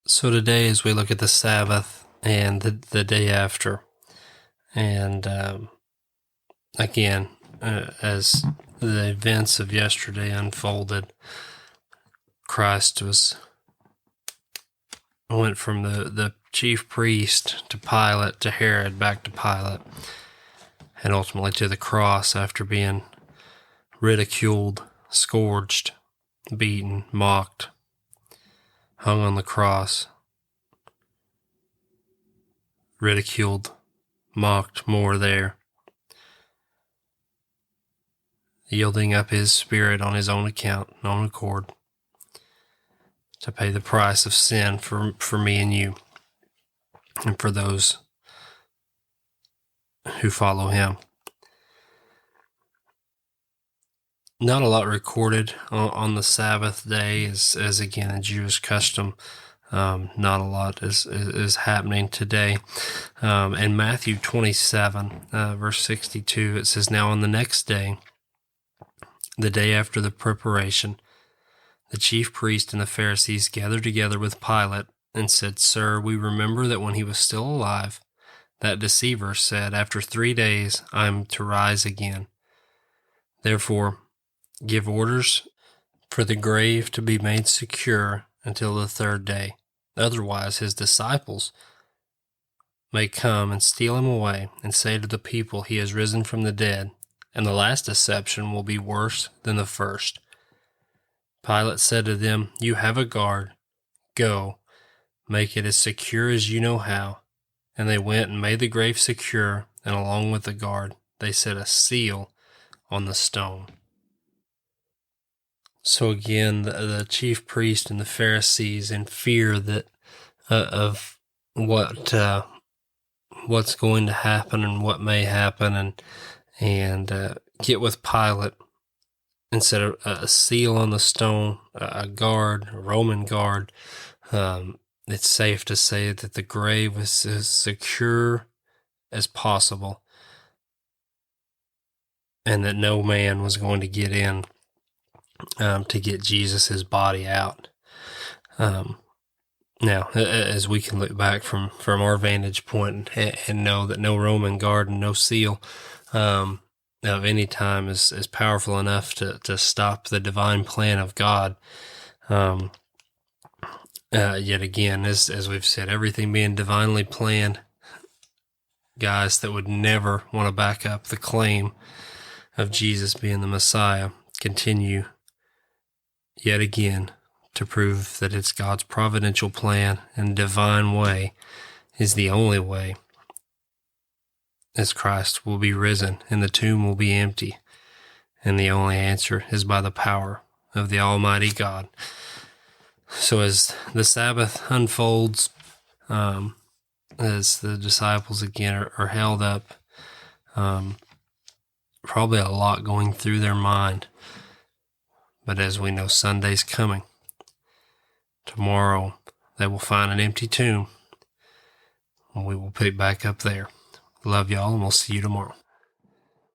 So today, as we look at the Sabbath and the day after, and again, as the events of yesterday unfolded, Christ went from the chief priest to Pilate to Herod, back to Pilate, and ultimately to the cross after being ridiculed, scourged, beaten, mocked, hung on the cross, ridiculed, mocked more there, yielding up his spirit on his own account, own accord, to pay the price of sin for me and you, and for those who follow him. Not a lot recorded on the Sabbath day, as again a Jewish custom. Not a lot is happening today. In Matthew 27, verse 62, it says, "Now on the next day, the day after the preparation, the chief priest and the Pharisees gathered together with Pilate and said, 'Sir, we remember that when he was still alive, that deceiver said, after 3 days I am to rise again. Therefore, give orders for the grave to be made secure until the 3rd day. Otherwise, his disciples may come and steal him away and say to the people, he has risen from the dead, and the last deception will be worse than the first.' Pilate said to them, 'You have a guard. Go, make it as secure as you know how.' And they went and made the grave secure, and along with the guard, they set a seal on the stone." So again, the chief priest and the Pharisees, in fear that of what's going to happen and what may happen, and get with Pilate and set a seal on the stone, a guard, a Roman guard. It's safe to say that the grave was as secure as possible, and that no man was going to get in to get Jesus' body out. Now, as we can look back from our vantage point and know that no Roman guard and no seal of any time is powerful enough to stop the divine plan of God. Yet again, as we've said, everything being divinely planned, guys that would never want to back up the claim of Jesus being the Messiah continue yet again to prove that it's God's providential plan and divine way is the only way, as Christ will be risen and the tomb will be empty, and the only answer is by the power of the Almighty God. So as the Sabbath unfolds, as the disciples again are held up, probably a lot going through their mind. But as we know, Sunday's coming. Tomorrow they will find an empty tomb, and we will pick back up there. Love y'all, and we'll see you tomorrow.